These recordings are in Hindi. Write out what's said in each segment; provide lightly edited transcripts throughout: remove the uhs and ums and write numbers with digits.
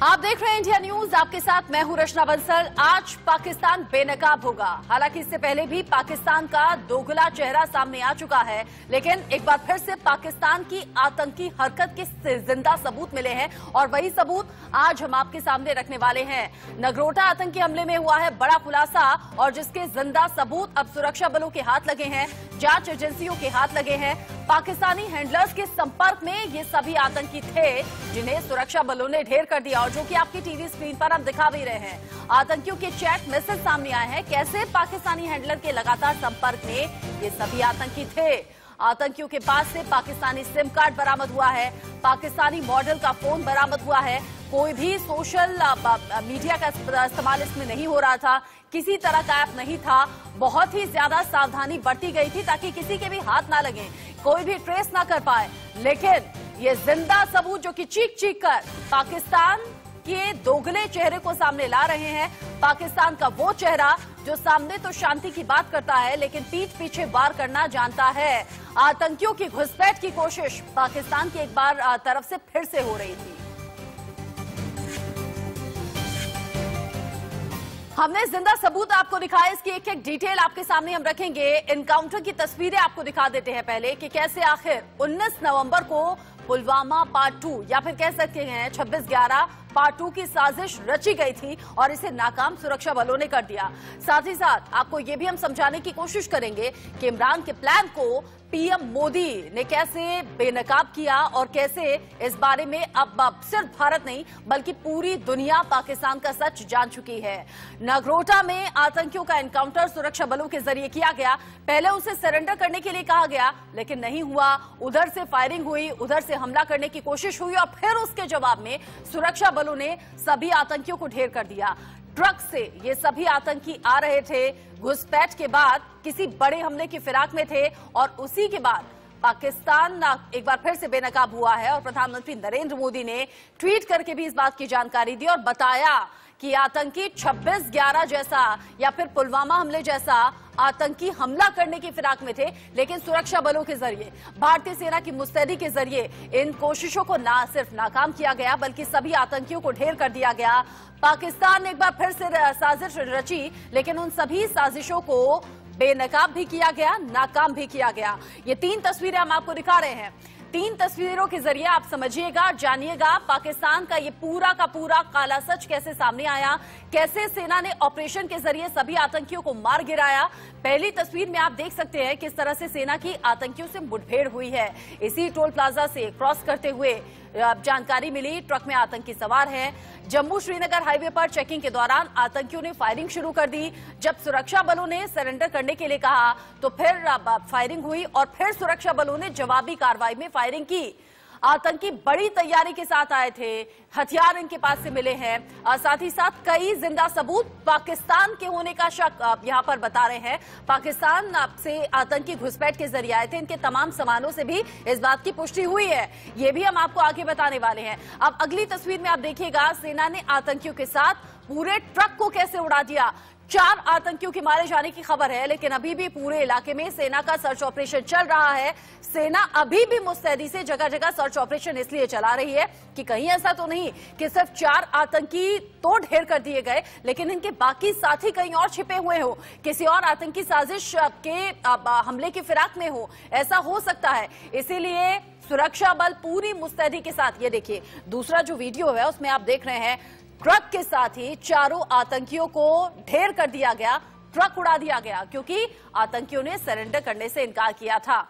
आप देख रहे हैं इंडिया न्यूज, आपके साथ मैं हूं रचना बंसल। आज पाकिस्तान बेनकाब होगा। हालांकि इससे पहले भी पाकिस्तान का दोगला चेहरा सामने आ चुका है, लेकिन एक बार फिर से पाकिस्तान की आतंकी हरकत के जिंदा सबूत मिले हैं और वही सबूत आज हम आपके सामने रखने वाले हैं। नगरोटा आतंकी हमले में हुआ है बड़ा खुलासा और जिसके जिंदा सबूत अब सुरक्षा बलों के हाथ लगे हैं, जांच एजेंसियों के हाथ लगे हैं। पाकिस्तानी हैंडलर्स के संपर्क में ये सभी आतंकी थे जिन्हें सुरक्षा बलों ने ढेर कर दिया और जो कि आपकी टीवी स्क्रीन पर हम दिखा भी रहे हैं। आतंकियों के चैट मैसेज सामने आए हैं, कैसे पाकिस्तानी हैंडलर के लगातार संपर्क में ये सभी आतंकी थे। आतंकियों के पास से पाकिस्तानी सिम कार्ड बरामद हुआ है, पाकिस्तानी मॉडल का फोन बरामद हुआ है। कोई भी सोशल मीडिया का इस्तेमाल इसमें नहीं हो रहा था, किसी तरह का ऐप नहीं था। बहुत ही ज्यादा सावधानी बरती गई थी ताकि किसी के भी हाथ ना लगे, कोई भी ट्रेस ना कर पाए। लेकिन ये जिंदा सबूत जो कि चीख चीख कर पाकिस्तान के दोगले चेहरे को सामने ला रहे हैं। पाकिस्तान का वो चेहरा जो सामने तो शांति की बात करता है लेकिन पीठ पीछे वार करना जानता है। आतंकियों की घुसपैठ की कोशिश पाकिस्तान की एक बार तरफ से फिर से हो रही थी। हमने जिंदा सबूत आपको दिखाया, इसकी एक एक डिटेल आपके सामने हम रखेंगे। एनकाउंटर की तस्वीरें आपको दिखा देते हैं पहले कि कैसे आखिर 19 नवंबर को पुलवामा पार्ट 2 या फिर कह सकते हैं 26/11 पार्ट 2 की साजिश रची गई थी और इसे नाकाम सुरक्षा बलों ने कर दिया। साथ ही साथ आपको ये भी हम समझाने की कोशिश करेंगे कि इमरान के प्लान को पीएम मोदी ने कैसे बेनकाब किया और कैसे इस बारे में अब सिर्फ भारत नहीं बल्कि पूरी दुनिया पाकिस्तान का सच जान चुकी है। नगरोटा में आतंकियों का एनकाउंटर सुरक्षा बलों के जरिए किया गया। पहले उसे सरेंडर करने के लिए कहा गया लेकिन नहीं हुआ। उधर से फायरिंग हुई, उधर से हमला करने की कोशिश हुई और फिर उसके जवाब में सुरक्षा बलों ने सभी आतंकियों को ढेर कर दिया। ट्रक से ये सभी आतंकी आ रहे थे, घुसपैठ के बाद किसी बड़े हमले की फिराक में थे और उसी के बाद पाकिस्तान एक बार फिर से बेनकाब हुआ है और प्रधानमंत्री नरेंद्र मोदी ने ट्वीट करके भी इस बात की जानकारी दी और बताया कि आतंकी 26/11 जैसा या फिर पुलवामा हमले जैसा आतंकी हमला करने की फिराक में थे, लेकिन सुरक्षा बलों के जरिए, भारतीय सेना की मुस्तैदी के जरिए इन कोशिशों को ना सिर्फ नाकाम किया गया बल्कि सभी आतंकियों को ढेर कर दिया गया। पाकिस्तान ने एक बार फिर से साजिश रची लेकिन उन सभी साजिशों को बेनकाब भी किया गया, नाकाम भी किया गया। ये 3 तस्वीरें हम आपको दिखा रहे हैं। 3 तस्वीरों के जरिए आप समझिएगा, जानिएगा पाकिस्तान का ये पूरा का पूरा काला सच कैसे सामने आया, कैसे सेना ने ऑपरेशन के जरिए सभी आतंकियों को मार गिराया। पहली तस्वीर में आप देख सकते हैं किस तरह से सेना की आतंकियों से मुठभेड़ हुई है। इसी टोल प्लाजा से क्रॉस करते हुए जानकारी मिली ट्रक में आतंकी सवार हैं। जम्मू श्रीनगर हाईवे पर चेकिंग के दौरान आतंकियों ने फायरिंग शुरू कर दी। जब सुरक्षा बलों ने सरेंडर करने के लिए कहा तो फिर फायरिंग हुई और फिर सुरक्षा बलों ने जवाबी कार्रवाई में फायरिंग की। आतंकी बड़ी तैयारी के साथ आए थे, हथियार इनके पास से मिले हैं और साथ ही साथ कई जिंदा सबूत पाकिस्तान के होने का शक यहां पर बता रहे हैं। पाकिस्तान से आतंकी घुसपैठ के जरिए आए थे, इनके तमाम सामानों से भी इस बात की पुष्टि हुई है। ये भी हम आपको आगे बताने वाले हैं। अब अगली तस्वीर में आप देखिएगा सेना ने आतंकियों के साथ पूरे ट्रक को कैसे उड़ा दिया। 4 आतंकियों के मारे जाने की खबर है लेकिन अभी भी पूरे इलाके में सेना का सर्च ऑपरेशन चल रहा है। सेना अभी भी मुस्तैदी से जगह जगह सर्च ऑपरेशन इसलिए चला रही है कि कहीं ऐसा तो नहीं कि सिर्फ 4 आतंकी तो ढेर कर दिए गए लेकिन इनके बाकी साथी कहीं और छिपे हुए हो, किसी और आतंकी साजिश के हमले की फिराक में हो, ऐसा हो सकता है। इसीलिए सुरक्षा बल पूरी मुस्तैदी के साथ, ये देखिए दूसरा जो वीडियो है उसमें आप देख रहे हैं ट्रक के साथ ही 4 आतंकियों को ढेर कर दिया गया, ट्रक उड़ा दिया गया क्योंकि आतंकियों ने सरेंडर करने से इनकार किया था।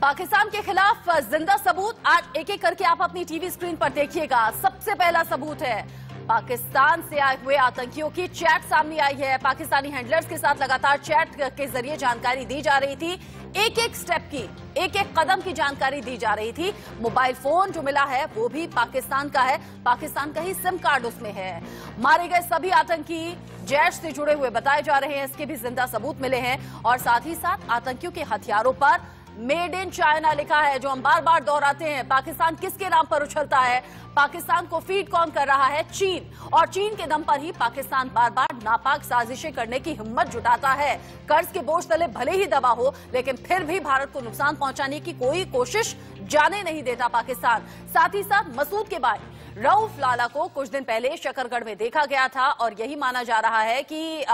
पाकिस्तान के खिलाफ जिंदा सबूत आज एक एक करके आप अपनी टीवी स्क्रीन पर देखिएगा। सबसे पहला सबूत है पाकिस्तान से आए हुए आतंकियों की चैट सामने आई है। पाकिस्तानी हैंडलर्स के साथ लगातार चैट के जरिए जानकारी दी जा रही थी, एक एक स्टेप की, एक एक कदम की जानकारी दी जा रही थी। मोबाइल फोन जो मिला है वो भी पाकिस्तान का है, पाकिस्तान का ही सिम कार्ड उसमें है। मारे गए सभी आतंकी जैश से जुड़े हुए बताए जा रहे हैं, इसके भी जिंदा सबूत मिले हैं और साथ ही साथ आतंकियों के हथियारों पर मेड इन चाइना लिखा है, जो हम बार बार दोहराते हैं। पाकिस्तान किसके नाम पर उछलता है? पाकिस्तान को फीड कौन कर रहा है? चीन। और चीन के दम पर ही पाकिस्तान बार बार नापाक साजिशें करने की हिम्मत जुटाता है। कर्ज के बोझ तले भले ही दबा हो, लेकिन फिर भी भारत को नुकसान पहुंचाने की कोई कोशिश जाने नहीं देता पाकिस्तान। साथ ही साथ मसूद के बाद रऊफ लाला को कुछ दिन पहले शकरगढ़ में देखा गया था और यही माना जा रहा है कि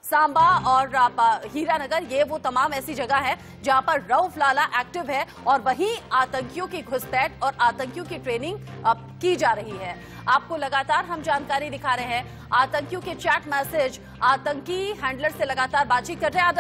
सांबा और हीरानगर ये वो तमाम ऐसी जगह है जहां पर रऊफ लाला एक्टिव है और वहीं आतंकियों की घुसपैठ और आतंकियों की ट्रेनिंग की जा रही है। आपको लगातार हम जानकारी दिखा रहे हैं। आतंकियों के चैट मैसेज, आतंकी हैंडलर से लगातार बातचीत कर रहे हैं।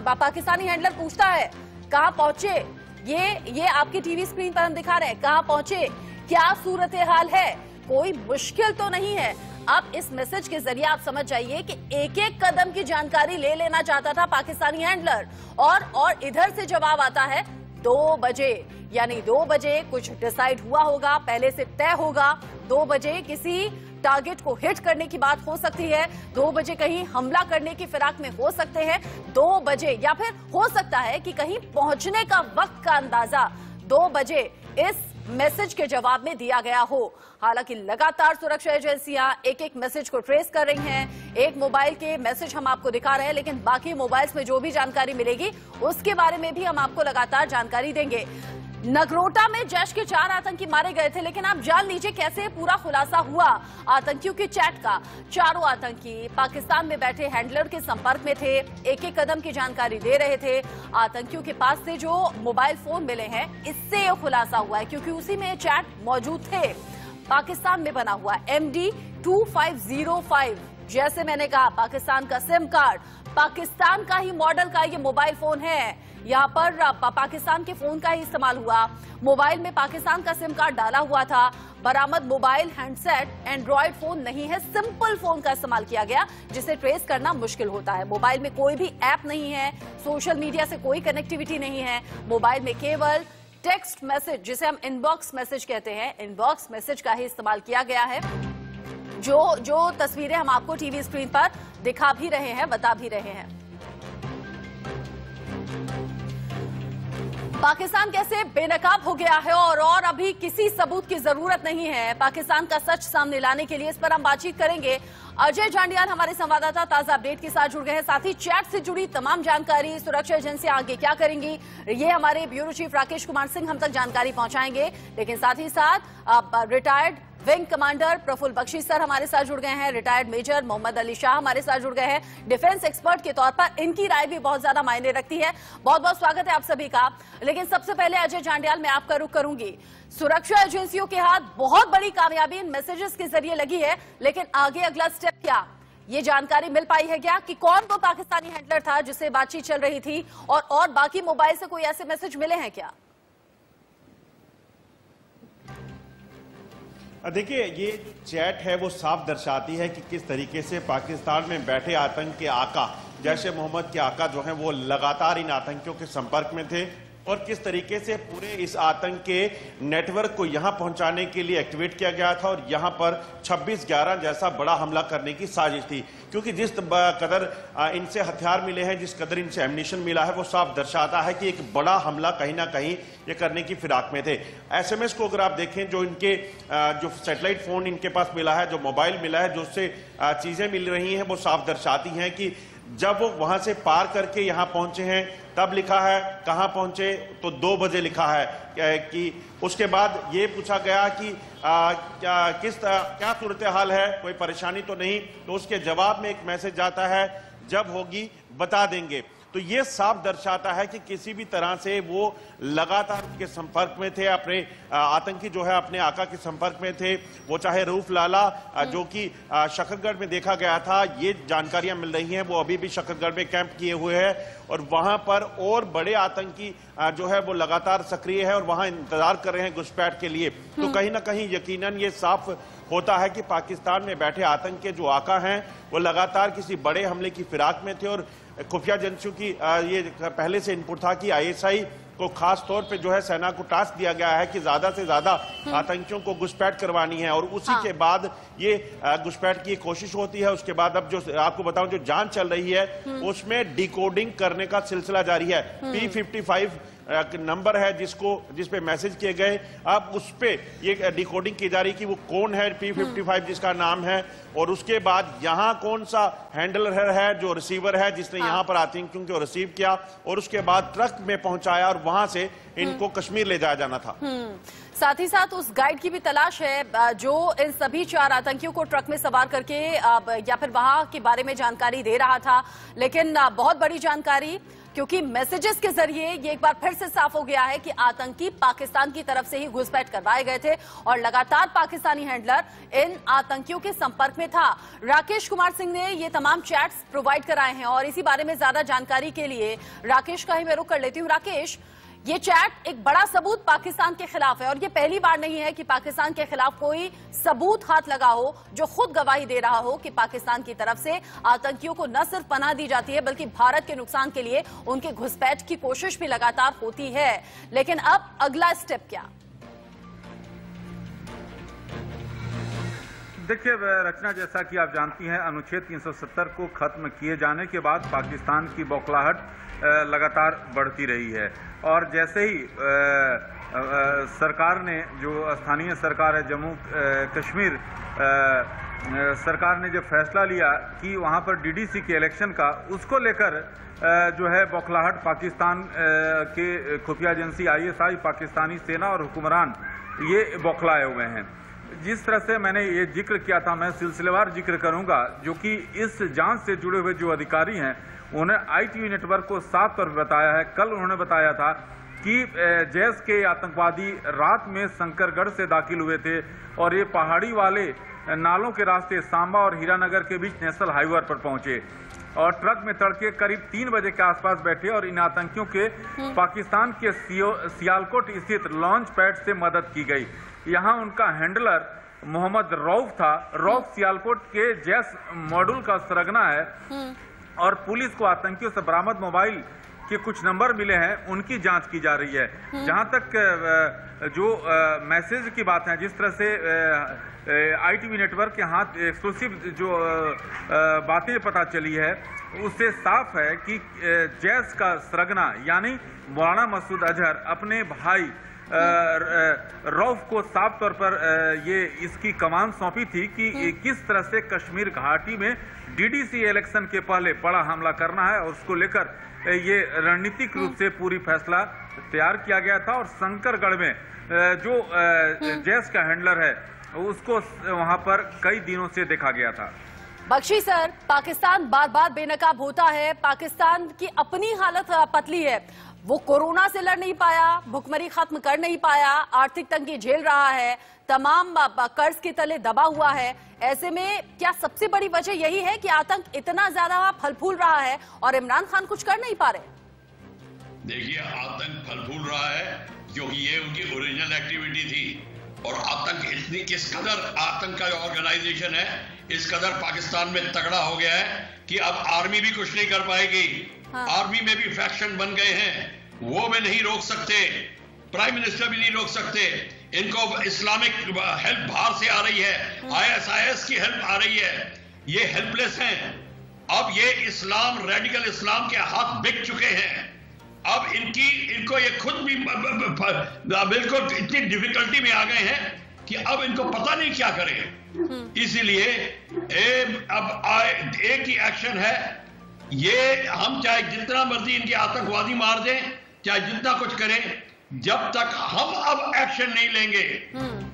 पाकिस्तानी हैंडलर पूछता है कहां पहुंचे, ये आपकी टीवी स्क्रीन पर हम दिखा रहे हैं, कहां पहुंचे, क्या सूरत हाल है, कोई मुश्किल तो नहीं है। अब इस मैसेज के जरिए आप समझ जाइए कि एक एक कदम की जानकारी ले लेना चाहता था पाकिस्तानी हैंडलर। और इधर से जवाब आता है 2 बजे, यानी 2 बजे कुछ डिसाइड हुआ होगा, पहले से तय होगा। 2 बजे किसी टारगेट को हिट करने की बात हो सकती है, 2 बजे कहीं हमला करने की फिराक में हो सकते हैं, 2 बजे या फिर हो सकता है कि कहीं पहुंचने का वक्त का अंदाजा 2 बजे इस मैसेज के जवाब में दिया गया हो। हालांकि लगातार सुरक्षा एजेंसियां एक एक मैसेज को ट्रेस कर रही हैं। एक मोबाइल के मैसेज हम आपको दिखा रहे हैं, लेकिन बाकी मोबाइल्स में जो भी जानकारी मिलेगी उसके बारे में भी हम आपको लगातार जानकारी देंगे। नगरोटा में जैश के 4 आतंकी मारे गए थे, लेकिन आप जान लीजिए कैसे पूरा खुलासा हुआ आतंकियों की चैट का। चारों आतंकी पाकिस्तान में बैठे हैंडलर के संपर्क में थे, एक एक कदम की जानकारी दे रहे थे। आतंकियों के पास से जो मोबाइल फोन मिले हैं, इससे यह खुलासा हुआ है, क्योंकि उसी में चैट मौजूद थे। पाकिस्तान में बना हुआ MD2505, जैसे मैंने कहा पाकिस्तान का सिम कार्ड, पाकिस्तान का ही मॉडल का ये मोबाइल फोन है। यहाँ पर पाकिस्तान के फोन का ही इस्तेमाल हुआ। मोबाइल में पाकिस्तान का सिम कार्ड डाला हुआ था। बरामद मोबाइल हैंडसेट एंड्रॉयड फोन नहीं है, सिंपल फोन का इस्तेमाल किया गया, जिसे ट्रेस करना मुश्किल होता है। मोबाइल में कोई भी ऐप नहीं है, सोशल मीडिया से कोई कनेक्टिविटी नहीं है। मोबाइल में केवल टेक्स्ट मैसेज, जिसे हम इनबॉक्स मैसेज कहते हैं, इनबॉक्स मैसेज का ही इस्तेमाल किया गया है। जो तस्वीरें हम आपको टीवी स्क्रीन पर दिखा भी रहे हैं, बता भी रहे हैं। पाकिस्तान कैसे बेनकाब हो गया है और अभी किसी सबूत की जरूरत नहीं है पाकिस्तान का सच सामने लाने के लिए। इस पर हम बातचीत करेंगे। अजय जांडियाल हमारे संवाददाता ताजा अपडेट के साथ जुड़ गए हैं। साथ ही चैट से जुड़ी तमाम जानकारी, सुरक्षा एजेंसियां आगे क्या करेंगी, ये हमारे ब्यूरो चीफ राकेश कुमार सिंह हम तक जानकारी पहुंचाएंगे। लेकिन साथ ही साथ retired wing commander Praful Bakshi sir हमारे साथ जुड़ गए हैं। रिटायर्ड मेजर मोहम्मद अली शाह हमारे साथ जुड़ गए हैं। डिफेंस एक्सपर्ट के तौर पर इनकी राय भी बहुत ज्यादा मायने रखती है। बहुत बहुत स्वागत है आप सभी का। लेकिन सबसे पहले अजय जांडियाल, मैं आपका रुख करूंगी। सुरक्षा एजेंसियों के हाथ बहुत बड़ी कामयाबी इन मैसेजेस के जरिए लगी है, लेकिन आगे अगला स्टेप क्या, ये जानकारी मिल पाई है क्या कि कौन तो पाकिस्तानी हैंडलर था जिससे बातचीत चल रही थी, और बाकी मोबाइल से कोई ऐसे मैसेज मिले हैं क्या? देखिए, ये चैट है वो साफ दर्शाती है कि किस तरीके से पाकिस्तान में बैठे आतंक के आका, जैश ए मोहम्मद के आका जो हैं वो लगातार इन आतंकियों के संपर्क में थे और किस तरीके से पूरे इस आतंक के नेटवर्क को यहां पहुंचाने के लिए एक्टिवेट किया गया था और यहां पर 26/11 जैसा बड़ा हमला करने की साजिश थी। क्योंकि जिस कदर इनसे हथियार मिले हैं, जिस कदर इनसे एम्युनिशन मिला है, वो साफ दर्शाता है कि एक बड़ा हमला कहीं ना कहीं ये करने की फिराक में थे। एसएमएस को अगर आप देखें, जो इनके जो सैटेलाइट फोन इनके पास मिला है, जो मोबाइल मिला है, जो उससे चीजें मिल रही हैं, वो साफ दर्शाती हैं कि जब वो वहां से पार करके यहां पहुंचे हैं, तब लिखा है कहां पहुंचे, तो 2 बजे लिखा है कि उसके बाद ये पूछा गया कि क्या सूरत हाल है, कोई परेशानी तो नहीं, तो उसके जवाब में एक मैसेज आता है जब होगी बता देंगे। तो ये साफ दर्शाता है कि किसी भी तरह से वो लगातार के संपर्क में थे, अपने आतंकी जो है अपने आका के संपर्क में थे। वो चाहे रऊफ लाला जो कि शकरगढ़ में देखा गया था, ये जानकारियां मिल रही हैं, वो अभी भी शकरगढ़ में कैंप किए हुए हैं और वहां पर और बड़े आतंकी जो है वो लगातार सक्रिय है और वहां इंतजार कर रहे हैं घुसपैठ के लिए। तो कहीं ना कहीं यकीनन ये साफ होता है कि पाकिस्तान में बैठे आतंक के जो आका हैं वो लगातार किसी बड़े हमले की फिराक में थे और खुफिया एजेंसियों की ये पहले से इनपुट था कि आईएसआई को खास तौर पे जो है सेना को टास्क दिया गया है कि ज्यादा से ज्यादा आतंकियों को घुसपैठ करवानी है और उसी के बाद ये घुसपैठ की कोशिश होती है। उसके बाद अब जो आपको बताऊं जो जांच चल रही है उसमें डिकोडिंग करने का सिलसिला जारी है। P55 नंबर है जिस पे मैसेज किए गए, अब उस पे ये डिकोडिंग की जा रही कि वो कौन है P55 जिसका नाम है, और उसके बाद यहाँ कौन सा हैंडलर है जो रिसीवर है जिसने यहाँ पर आतंकियों को रिसीव किया और उसके बाद ट्रक में पहुंचाया और वहां से इनको कश्मीर ले जाया जाना था। साथ ही साथ उस गाइड की भी तलाश है जो इन सभी 4 आतंकियों को ट्रक में सवार करके या फिर वहां के बारे में जानकारी दे रहा था। लेकिन बहुत बड़ी जानकारी, क्योंकि मैसेजेस के जरिए ये एक बार फिर से साफ हो गया है कि आतंकी पाकिस्तान की तरफ से ही घुसपैठ करवाए गए थे और लगातार पाकिस्तानी हैंडलर इन आतंकियों के संपर्क में था। राकेश कुमार सिंह ने ये तमाम चैट्स प्रोवाइड कराए हैं और इसी बारे में ज्यादा जानकारी के लिए राकेश का ही मैं रुख कर लेती हूँ। राकेश, ये चैट एक बड़ा सबूत पाकिस्तान के खिलाफ है और ये पहली बार नहीं है कि पाकिस्तान के खिलाफ कोई सबूत हाथ लगा हो जो खुद गवाही दे रहा हो कि पाकिस्तान की तरफ से आतंकियों को न सिर्फ पनाह दी जाती है बल्कि भारत के नुकसान के लिए उनके घुसपैठ की कोशिश भी लगातार होती है। लेकिन अब अगला स्टेप क्या? देखिए रचना, जैसा कि आप जानती हैं अनुच्छेद 370 को खत्म किए जाने के बाद पाकिस्तान की बौखलाहट लगातार बढ़ती रही है और जैसे ही सरकार ने, जो स्थानीय सरकार है जम्मू कश्मीर सरकार ने जो फैसला लिया कि वहां पर डीडीसी के इलेक्शन का, उसको लेकर जो है बौखलाहट पाकिस्तान के खुफिया एजेंसी ISI, पाकिस्तानी सेना और हुक्मरान ये बौखलाए हुए हैं। जिस तरह से मैंने ये जिक्र किया था, मैं सिलसिलेवार जिक्र करूंगा, जो कि इस जांच से जुड़े हुए जो अधिकारी हैं उन्होंने ITV नेटवर्क को साफ तौर पर बताया है। कल उन्होंने बताया था कि जैश के आतंकवादी रात में शंकरगढ़ से दाखिल हुए थे और ये पहाड़ी वाले नालों के रास्ते सांबा और हीरानगर के बीच नेशनल हाईवे पर पहुंचे और ट्रक में तड़के करीब 3 बजे के आसपास बैठे और इन आतंकियों के पाकिस्तान के सियालकोट स्थित लॉन्च पैड से मदद की गई। यहाँ उनका हैंडलर मोहम्मद रऊफ था। रऊफ सियालकोट के जैश मॉड्यूल का सरगना है और पुलिस को आतंकियों से बरामद मोबाइल के कुछ नंबर मिले हैं, उनकी जांच की जा रही है। जहां तक जो मैसेज की बात है, जिस तरह से ITV नेटवर्क के हाथ एक्सक्लूसिव जो बातें पता चली है, उससे साफ है कि जैश का सरगना यानी मौलाना मसूद अजहर अपने भाई रऊफ को साफ तौर पर ये इसकी कमान सौंपी थी कि किस तरह से कश्मीर घाटी में DDC इलेक्शन के पहले बड़ा हमला करना है और उसको लेकर ये रणनीतिक रूप से पूरी फैसला तैयार किया गया था। और शंकरगढ़ में जो जैश का हैंडलर है उसको वहां पर कई दिनों से देखा गया था। बख्शी सर, पाकिस्तान बार बार बेनकाब होता है, पाकिस्तान की अपनी हालत पतली है, वो कोरोना से लड़ नहीं पाया, भुखमरी खत्म कर नहीं पाया, आर्थिक तंगी झेल रहा है, तमाम कर्ज के तले दबा हुआ है। ऐसे में क्या सबसे बड़ी वजह यही है कि आतंक इतना ज्यादा फल फूल रहा है और इमरान खान कुछ कर नहीं पा रहे? देखिए, आतंक फल फूल रहा है क्योंकि ये उनकी ओरिजिनल एक्टिविटी थी और आतंक इतनी किस कदर आतंक का ऑर्गेनाइजेशन है, इस कदर पाकिस्तान में तगड़ा हो गया है कि अब आर्मी भी कुछ नहीं कर पाएगी। आर्मी में भी फैक्शन बन गए हैं, वो भी नहीं रोक सकते, प्राइम मिनिस्टर भी नहीं रोक सकते। इनको इस्लामिक हेल्प बाहर से आ रही है, ISIS की हेल्प आ रही है, ये हेल्पलेस हैं। अब ये इस्लाम, रेडिकल इस्लाम के हाथ बिक चुके हैं। अब इनको ये खुद भी बिल्कुल इतनी डिफिकल्टी में आ गए हैं कि अब इनको पता नहीं क्या करें। इसीलिए अब एक ही एक्शन है, ये हम चाहे जितना मर्जी इनके आतंकवादी मार दें, चाहे जितना कुछ करें, जब तक हम अब एक्शन नहीं लेंगे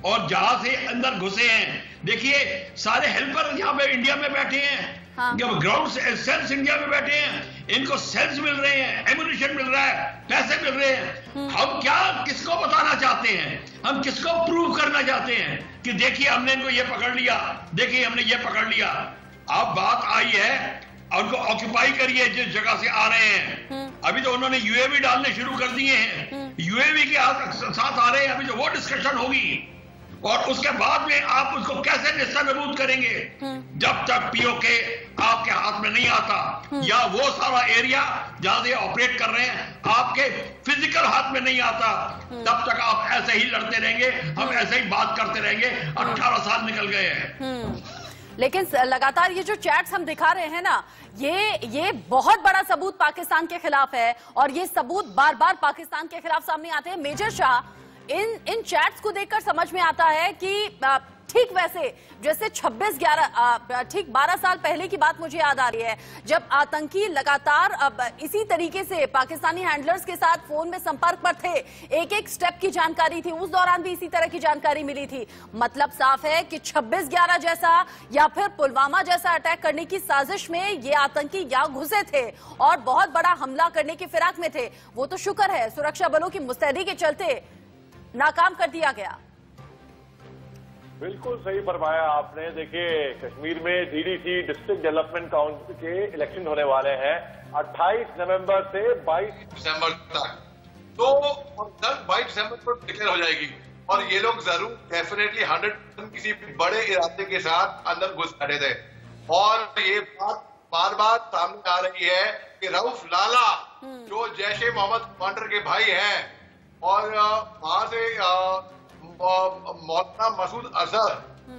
और जहां से अंदर घुसे हैं, देखिए सारे हेल्पर यहाँ पे इंडिया में बैठे हैं, ग्राउंड सेल्स इंडिया में बैठे हैं, इनको सेल्स मिल रहे हैं, एम्युनिशन मिल रहा है, पैसे मिल रहे हैं। हम क्या किसको बताना चाहते हैं, हम किसको प्रूव करना चाहते हैं कि देखिए हमने इनको ये पकड़ लिया, देखिए हमने ये पकड़ लिया। अब बात आई है, उनको ऑक्यूपाई करिए जिस जगह से आ रहे हैं। अभी तो उन्होंने UAV डालने शुरू कर दिए हैं, UAV के साथ आ रहे हैं, अभी तो वो डिस्कशन होगी और उसके बाद में आप उसको कैसे निस्तानाबूद करेंगे जब तक POK आपके हाथ में नहीं आता, या वो सारा एरिया जहां से ऑपरेट कर रहे हैं आपके फिजिकल हाथ में नहीं आता, तब तक आप ऐसे ही लड़ते रहेंगे, हम ऐसे ही बात करते रहेंगे। 18 साल निकल गए हैं। लेकिन लगातार ये जो चैट्स हम दिखा रहे हैं ना, ये बहुत बड़ा सबूत पाकिस्तान के खिलाफ है और ये सबूत बार बार पाकिस्तान के खिलाफ सामने आते हैं। मेजर शाह, इन चैट्स को देखकर समझ में आता है कि ठीक वैसे जैसे 26/11 ठीक 12 साल पहले की बात मुझे याद आ रही है, जब आतंकी लगातार इसी तरीके से पाकिस्तानी हैंडलर्स के साथ फोन में संपर्क पर थे, एक एक स्टेप की जानकारी थी, उस दौरान भी इसी तरह की जानकारी मिली थी। मतलब साफ है कि 26/11 जैसा या फिर पुलवामा जैसा अटैक करने की साजिश में ये आतंकी यहाँ घुसे थे और बहुत बड़ा हमला करने की फिराक में थे। वो तो शुक्र है सुरक्षा बलों की मुस्तैदी के चलते नाकाम कर दिया गया। बिल्कुल सही फरमाया आपने। देखिए, कश्मीर में डीडीसी डिस्ट्रिक्ट डेवलपमेंट काउंसिल के इलेक्शन होने वाले हैं 28 नवंबर से 22 दिसंबर तक। तो 22 दिसंबर को डिक्लेयर हो जाएगी और ये लोग जरूर डेफिनेटली 100% किसी बड़े इरादे के साथ अंदर घुस बैठे थे। और ये बात बार बार सामने आ रही है कि रऊफ लाला जो जैश ए मोहम्मद कमांडर के भाई हैं और वहां से मौलाना मसूद अजहर,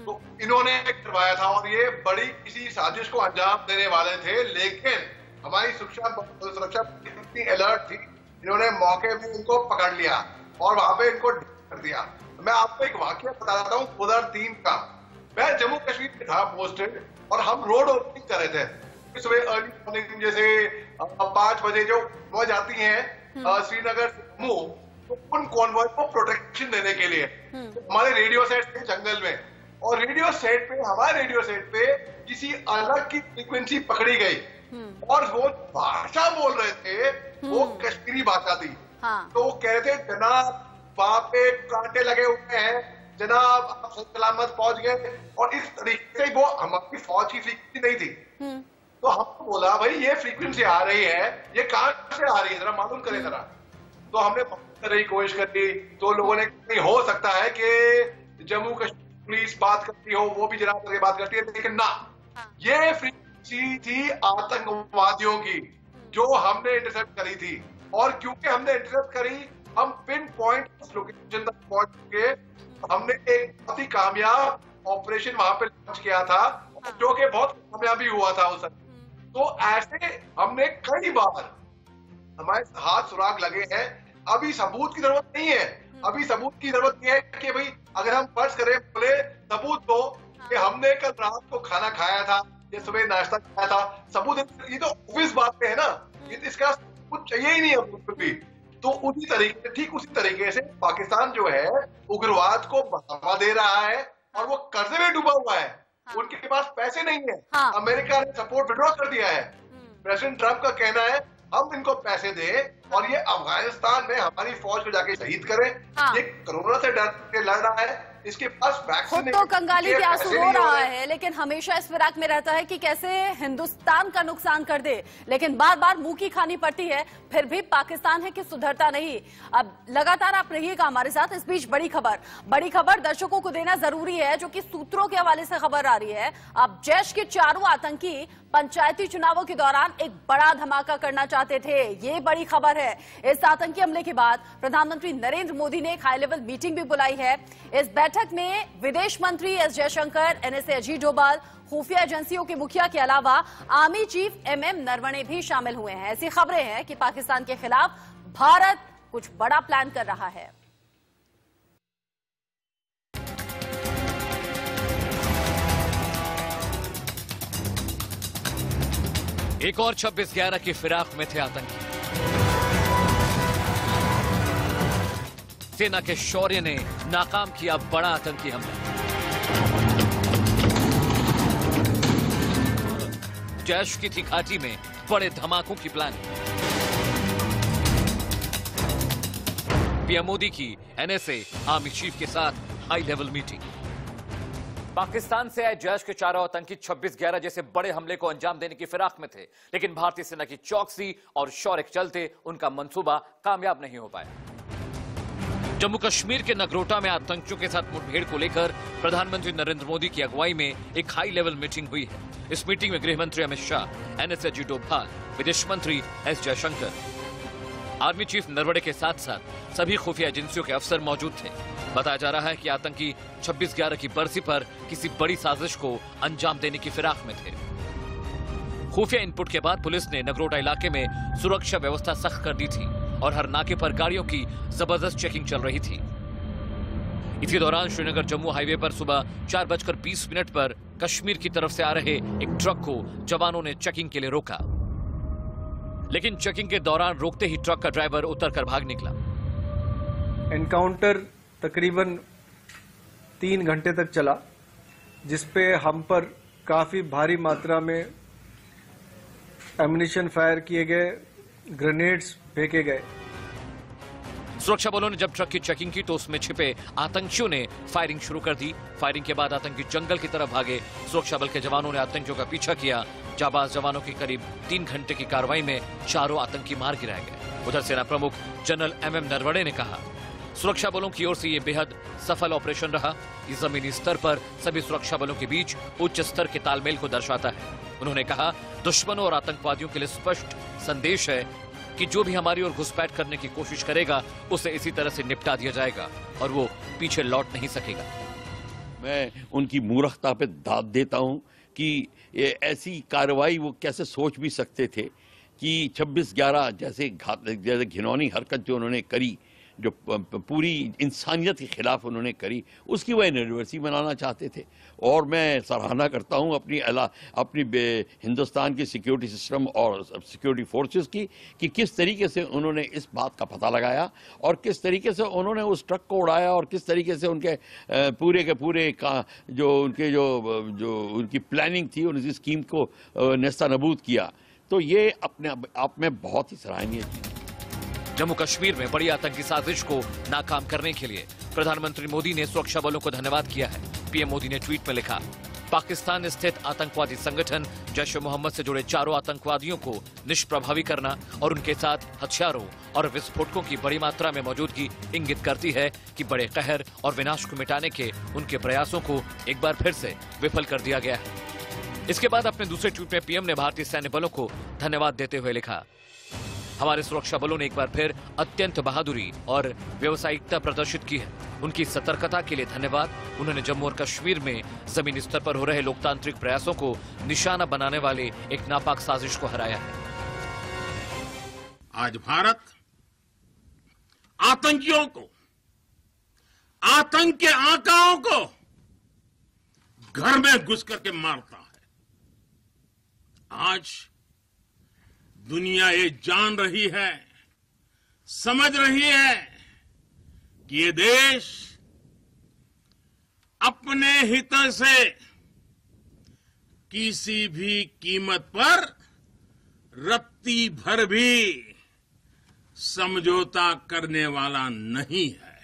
तो इन्होंने करवाया था और ये बड़ी किसी साजिश को अंजाम देने वाले थे। लेकिन हमारी सुरक्षा इतनी अलर्ट थी, इन्होंने मौके में इनको पकड़ लिया और वहां पे इनको कर दिया। मैं आपको एक वाकया बताता हूँ 2003 का। मैं जम्मू कश्मीर में था पोस्टेड और हम रोड ओपनिंग कर रहे थे। सुबह अर्ली मॉर्निंग जैसे 5 बजे जो कॉन्वॉय जाती है श्रीनगर से जम्मू, तो उन कॉन्वॉय को प्रोटेक्शन देने के लिए हमारे रेडियो सेट थे जंगल में, और रेडियो सेट पे, हमारे रेडियो सेट पे किसी अलग की फ्रीक्वेंसी पकड़ी गई और वो भाषा बोल रहे थे, वो कश्मीरी भाषा थी। तो वो कह रहे थे जनाब वहां पे कांटे लगे हुए हैं, जनाब आप सही सलामत पहुंच गए। और इस तरीके से वो हमारी फौज की फ्रीक्वेंसी नहीं थी। तो हमको बोला भाई ये फ्रीक्वेंसी आ रही है, ये कहां से आ रही है, जरा मालूम करें जरा। तो हमने करने की कोशिश करी, तो लोगों ने नहीं हो सकता है कि जम्मू कश्मीर पुलिस बात करती हो, वो भी जनाब करके बात करती है, लेकिन ना, ये फ्रीक्वेंसी थी आतंकवादियों की जो हमने इंटरसेप्ट करी थी। और क्योंकि हमने इंटरसेप्ट करी, हम पिन पॉइंट लोकेशन तक पहुंच के हमने एक बहुत ही कामयाब ऑपरेशन वहां पे लॉन्च किया था, जो कि बहुत कामयाबी हुआ था उस। तो ऐसे हमने कई बार हमारे हाथ सुराग लगे हैं। अभी सबूत की जरूरत नहीं है, अभी सबूत की जरूरत नहीं है कि भाई अगर हम फर्ज करें बोले सबूत दो कि हमने कल रात को खाना खाया था या सुबह नाश्ता खाया था, सबूत, ये तो ऑब्वियस बातें है ना, इसका कुछ चाहिए ही नहीं है कुछ भी। तो उसी तरीके, ठीक उसी तरीके से पाकिस्तान जो है उग्रवाद को बढ़ावा दे रहा है और वो कर्जे में डूबा हुआ है। उनके पास पैसे नहीं है। अमेरिका ने सपोर्ट विड्रॉ कर दिया है। प्रेसिडेंट ट्रंप का कहना है हम इनको पैसे दें और ये अफगानिस्तान में हमारी फौज को जाके शहीद करें। ये कोरोना से डर के लड़ रहा है, इसके पास वैक्सीन खुद तो कंगाली के आंसू रो रहा है, लेकिन हमेशा इस फिराक में रहता है कि कैसे हिंदुस्तान का नुकसान कर दे। लेकिन बार बार मुंह की खानी पड़ती है, फिर भी पाकिस्तान है कि सुधरता नहीं। अब लगातार आप रहिएगा हमारे साथ। इस बीच बड़ी खबर दर्शकों को देना जरूरी है, जो कि सूत्रों के हवाले से खबर आ रही है। अब जैश के चारों आतंकी पंचायती चुनावों के दौरान एक बड़ा धमाका करना चाहते थे। ये बड़ी खबर है। इस आतंकी हमले के बाद प्रधानमंत्री नरेंद्र मोदी ने एक हाई लेवल मीटिंग भी बुलाई है। इस बैठक में विदेश मंत्री एस जयशंकर, एनएसए अजीत डोभाल, खुफिया एजेंसियों के मुखिया के अलावा आर्मी चीफ एमएम नरवणे भी शामिल हुए हैं। ऐसी खबरें हैं कि पाकिस्तान के खिलाफ भारत कुछ बड़ा प्लान कर रहा है। एक और 26/11 की फिराक में थे आतंकी। सेना के शौर्य ने नाकाम किया बड़ा आतंकी हमला। जैश की थी घाटी में बड़े धमाकों की प्लानिंग। पीएम मोदी की एनएसए आर्मी चीफ के साथ हाई लेवल मीटिंग। पाकिस्तान से आए जैश के चारों आतंकी 26/11 जैसे बड़े हमले को अंजाम देने की फिराक में थे, लेकिन भारतीय सेना की चौकसी और शौर्य के चलते उनका मंसूबा कामयाब नहीं हो पाया। जम्मू कश्मीर के नगरोटा में आतंकियों के साथ मुठभेड़ को लेकर प्रधानमंत्री नरेंद्र मोदी की अगुवाई में एक हाई लेवल मीटिंग हुई है। इस मीटिंग में गृह मंत्री अमित शाह, एनएस अजीत डोभाल, विदेश मंत्री S Jaishankar, army chief Naravane के साथ साथ सभी खुफिया एजेंसियों के अफसर मौजूद थे। बताया जा रहा है कि आतंकी 26/11 की बरसी पर किसी बड़ी साजिश को अंजाम देने की फिराक में थे। खुफिया इनपुट के बाद पुलिस ने नगरोटा इलाके में सुरक्षा व्यवस्था सख्त कर दी थी और हर नाके पर गाड़ियों की जबरदस्त चेकिंग चल रही थी। इसी दौरान श्रीनगर जम्मू हाईवे पर सुबह 4:20 पर कश्मीर की तरफ से आ रहे एक ट्रक को जवानों ने चेकिंग के लिए रोका, लेकिन चेकिंग के दौरान रोकते ही ट्रक का ड्राइवर उतरकर भाग निकला। एनकाउंटर तकरीबन 3 घंटे तक चला, जिसपे हम पर काफी भारी मात्रा में एम्युनिशन फायर किए गए, ग्रेनेड्स फेंके गए। सुरक्षा बलों ने जब ट्रक की चेकिंग की तो उसमें छिपे आतंकियों ने फायरिंग शुरू कर दी। फायरिंग के बाद आतंकी जंगल की तरफ भागे। सुरक्षा बल के जवानों ने आतंकियों का पीछा किया। जाबाज जवानों की करीब 3 घंटे की कार्रवाई में 4 आतंकी मार गिराए गए। उधर सेना प्रमुख जनरल MM नरवणे ने कहा, सुरक्षा बलों की ओर से ये बेहद सफल ऑपरेशन रहा। इस जमीनी स्तर पर सभी सुरक्षा बलों के बीच उच्च स्तर के तालमेल को दर्शाता है। उन्होंने कहा, दुश्मनों और आतंकवादियों के लिए स्पष्ट संदेश है कि जो भी हमारी ओर घुसपैठ करने की कोशिश करेगा उसे इसी तरह से निपटा दिया जाएगा और वो पीछे लौट नहीं सकेगा। मैं उनकी मूर्खता पे दाद देता हूं कि ऐसी कार्रवाई वो कैसे सोच भी सकते थे कि 26/11 जैसे घिनौनी हरकत जो उन्होंने करी, जो पूरी इंसानियत के खिलाफ उन्होंने करी, उसकी वह एनिवर्सरी मनाना चाहते थे। और मैं सराहना करता हूं अपनी हिंदुस्तान की सिक्योरिटी सिस्टम और सिक्योरिटी फोर्सेस की कि किस तरीके से उन्होंने इस बात का पता लगाया और किस तरीके से उन्होंने उस ट्रक को उड़ाया और किस तरीके से उनके पूरे के पूरे का जो उनकी प्लानिंग थी, उनकी स्कीम को नेस्तनाबूद किया। तो ये अपने आप में बहुत ही सराहनीय थी। जम्मू कश्मीर में बड़ी आतंकी साजिश को नाकाम करने के लिए प्रधानमंत्री मोदी ने सुरक्षा बलों को धन्यवाद किया है। पीएम मोदी ने ट्वीट में लिखा, पाकिस्तान स्थित आतंकवादी संगठन जैश ए मोहम्मद से जुड़े 4 आतंकवादियों को निष्प्रभावी करना और उनके साथ हथियारों और विस्फोटकों की बड़ी मात्रा में मौजूदगी इंगित करती है कि बड़े कहर और विनाश को मिटाने के उनके प्रयासों को एक बार फिर से विफल कर दिया गया है। इसके बाद अपने दूसरे ट्वीट में पीएम ने भारतीय सैन्य बलों को धन्यवाद देते हुए लिखा, हमारे सुरक्षा बलों ने एक बार फिर अत्यंत बहादुरी और व्यावसायिकता प्रदर्शित की है। उनकी सतर्कता के लिए धन्यवाद। उन्होंने जम्मू और कश्मीर में जमीनी स्तर पर हो रहे लोकतांत्रिक प्रयासों को निशाना बनाने वाले एक नापाक साजिश को हराया है। आज भारत आतंकियों को, आतंक के आकाओं को घर में घुस करके मारता है। आज दुनिया ये जान रही है, समझ रही है कि ये देश अपने हित से किसी भी कीमत पर रत्ती भर भी समझौता करने वाला नहीं है।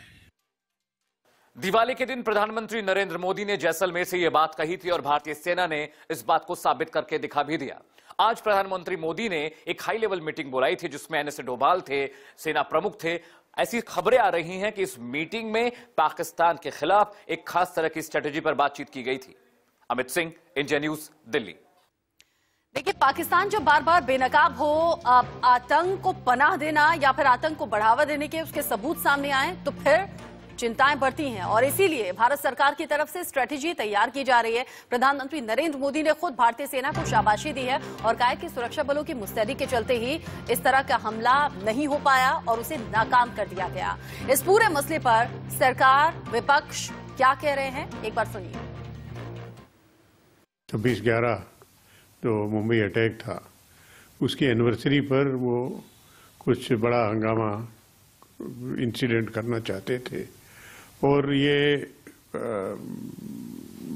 दिवाली के दिन प्रधानमंत्री नरेंद्र मोदी ने जैसलमेर से यह बात कही थी और भारतीय सेना ने इस बात को साबित करके दिखा भी दिया। आज प्रधानमंत्री मोदी ने एक हाई लेवल मीटिंग बुलाई थी जिसमें एनएस डोभाल थे, सेना प्रमुख थे। ऐसी खबरें आ रही हैं कि इस मीटिंग में पाकिस्तान के खिलाफ एक खास तरह की स्ट्रेटेजी पर बातचीत की गई थी। Amit Singh, India news, Delhi. देखिए, पाकिस्तान जब बार बार बेनकाब हो आतंक को पनाह देना या फिर आतंक को बढ़ावा देने के उसके सबूत सामने आए तो फिर चिंताएं बढ़ती हैं और इसीलिए भारत सरकार की तरफ से स्ट्रेटेजी तैयार की जा रही है। प्रधानमंत्री नरेंद्र मोदी ने खुद भारतीय सेना को शाबाशी दी है और कहा है कि सुरक्षा बलों की मुस्तैदी के चलते ही इस तरह का हमला नहीं हो पाया और उसे नाकाम कर दिया गया। इस पूरे मसले पर सरकार, विपक्ष क्या कह रहे हैं, एक बार सुनिए। 26/11 जो मुंबई अटैक था, उसकी एनिवर्सरी पर वो कुछ बड़ा हंगामा इंसिडेंट करना चाहते थे और ये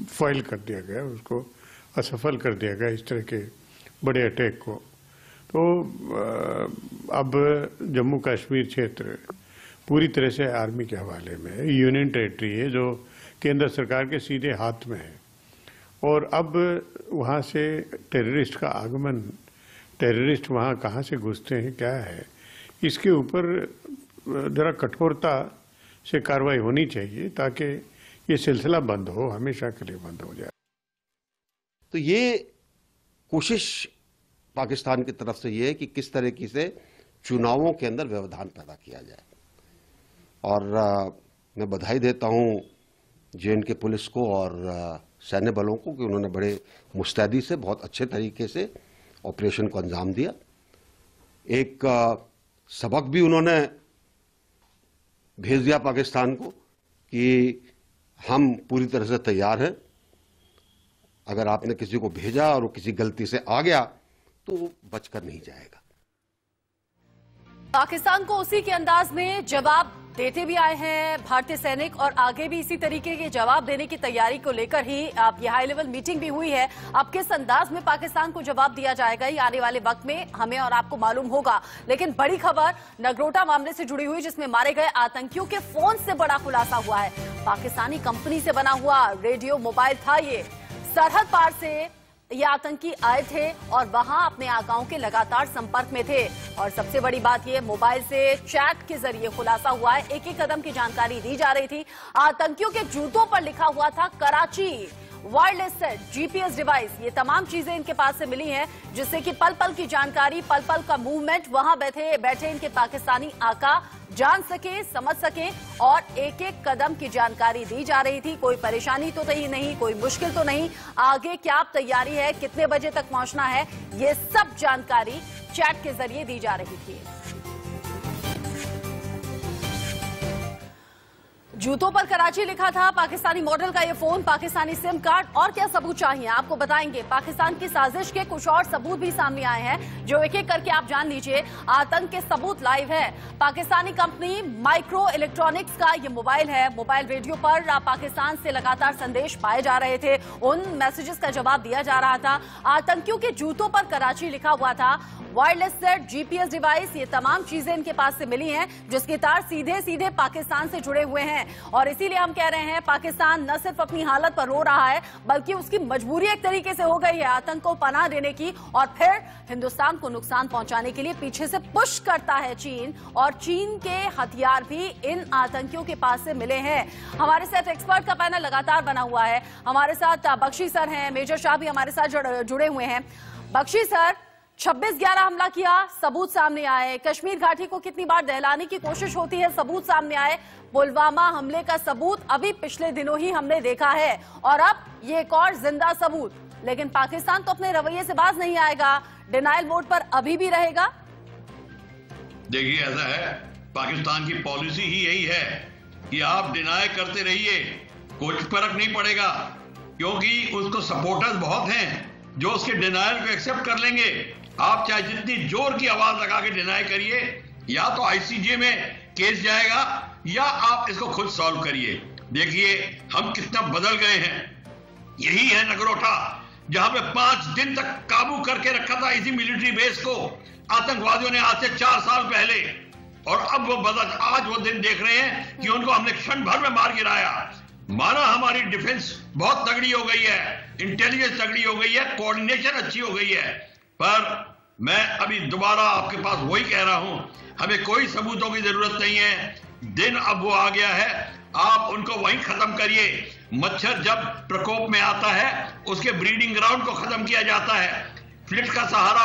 फाइल कर दिया गया, उसको असफल कर दिया गया इस तरह के बड़े अटैक को। तो अब जम्मू कश्मीर क्षेत्र पूरी तरह से आर्मी के हवाले में है। यूनियन टेरिटरी है जो केंद्र सरकार के सीधे हाथ में है और अब वहाँ से टेररिस्ट का आगमन, टेररिस्ट वहाँ कहाँ से घुसते हैं, क्या है, इसके ऊपर जरा कठोरता से कार्रवाई होनी चाहिए ताकि ये सिलसिला बंद हो, हमेशा के लिए बंद हो जाए। तो ये कोशिश पाकिस्तान की तरफ से ये है कि किस तरीके से चुनावों के अंदर व्यवधान पैदा किया जाए। और मैं बधाई देता हूं जे.एंड.के पुलिस को और सैन्य बलों को कि उन्होंने बड़े मुस्तैदी से, बहुत अच्छे तरीके से ऑपरेशन को अंजाम दिया। एक सबक भी उन्होंने भेज दिया पाकिस्तान को कि हम पूरी तरह से तैयार हैं, अगर आपने किसी को भेजा और वो किसी गलती से आ गया तो बचकर नहीं जाएगा। पाकिस्तान को उसी के अंदाज में जवाब देते भी आए हैं भारतीय सैनिक, और आगे भी इसी तरीके के जवाब देने की तैयारी को लेकर ही अब ये हाई लेवल मीटिंग भी हुई है। अब किस अंदाज में पाकिस्तान को जवाब दिया जाएगा ये आने वाले वक्त में हमें और आपको मालूम होगा। लेकिन बड़ी खबर नगरोटा मामले से जुड़ी हुई, जिसमें मारे गए आतंकियों के फोन से बड़ा खुलासा हुआ है। पाकिस्तानी कंपनी से बना हुआ रेडियो मोबाइल था ये। सरहद पार से ये आतंकी आए थे और वहां अपने आकाओं के लगातार संपर्क में थे। और सबसे बड़ी बात ये, मोबाइल से चैट के जरिए खुलासा हुआ है, एक एक कदम की जानकारी दी जा रही थी। आतंकियों के जूतों पर लिखा हुआ था Karachi, wireless set, GPS device, ये तमाम चीजें इनके पास से मिली हैं, जिससे कि पल पल की जानकारी, पल पल का मूवमेंट वहां बैठे इनके पाकिस्तानी आका जान सके, समझ सके, और एक एक कदम की जानकारी दी जा रही थी। कोई परेशानी तो नहीं, कोई मुश्किल तो नहीं, आगे क्या तैयारी है, कितने बजे तक पहुंचना है, ये सब जानकारी चैट के जरिए दी जा रही थी। जूतों पर कराची लिखा था, पाकिस्तानी मॉडल का ये फोन, पाकिस्तानी सिम कार्ड, और क्या सबूत चाहिए आपको बताएंगे। पाकिस्तान की साजिश के कुछ और सबूत भी सामने आए हैं, जो एक एक करके आप जान लीजिए। आतंक के सबूत लाइव है। पाकिस्तानी कंपनी माइक्रो इलेक्ट्रॉनिक्स का ये मोबाइल है। मोबाइल रेडियो पर पाकिस्तान से लगातार संदेश पाए जा रहे थे, उन मैसेजेस का जवाब दिया जा रहा था। आतंकियों के जूतों पर कराची लिखा हुआ था। वायरलेस सेट, जीपीएस डिवाइस, ये तमाम चीजें इनके पास से मिली हैं, जिसके तार सीधे सीधे पाकिस्तान से जुड़े हुए हैं। और इसीलिए हम कह रहे हैं, पाकिस्तान न सिर्फ अपनी हालत पर रो रहा है, बल्कि उसकी मजबूरी एक तरीके से हो गई है आतंक को पनाह देने की, और फिर हिंदुस्तान को नुकसान पहुंचाने के लिए पीछे से पुश करता है चीन। और चीन के हथियार भी इन आतंकियों के पास से मिले हैं। हमारे साथ एक्सपर्ट का पैनल लगातार बना हुआ है। हमारे साथ बख्शी सर हैं, मेजर शाह भी हमारे साथ जुड़े हुए हैं। बख्शी सर, 26/11 हमला किया, सबूत सामने आए। कश्मीर घाटी को कितनी बार दहलाने की कोशिश होती है, सबूत सामने आए। पुलवामा हमले का सबूत अभी पिछले दिनों ही हमने देखा है, और अब ये एक और जिंदा सबूत। लेकिन पाकिस्तान तो अपने रवैये से बाज नहीं आएगा, डिनायल मोड पर अभी भी रहेगा। देखिए, ऐसा है, पाकिस्तान की पॉलिसी ही यही है कि आप डिनाय करते रहिए, कुछ फर्क नहीं पड़ेगा, क्योंकि उसको सपोर्टर्स बहुत हैं जो उसके डिनायल को एक्सेप्ट कर लेंगे। आप चाहे जितनी जोर की आवाज लगा के डिनाई करिए, या तो आईसीजे में केस जाएगा या आप इसको खुद सॉल्व करिए। देखिए हम कितना बदल गए हैं। यही है नगरोटा, जहां पे 5 दिन तक काबू करके रखा था इसी मिलिट्री बेस को आतंकवादियों ने, आज से 4 साल पहले। और अब वो बदल, आज वो दिन देख रहे हैं कि उनको हमने क्षण भर में मार गिराया। माना हमारी डिफेंस बहुत तगड़ी हो गई है, इंटेलिजेंस तगड़ी हो गई है, कोऑर्डिनेशन अच्छी हो गई है, पर मैं अभी दोबारा आपके पास वही कह रहा हूं, हमें कोई सबूतों की जरूरत नहीं है। दिन अब वो आ गया है, आप उनको वहीं खत्म करिए। मच्छर जब प्रकोप में आता है, उसके ब्रीडिंग ग्राउंड को खत्म किया जाता है। फ्लिट का सहारा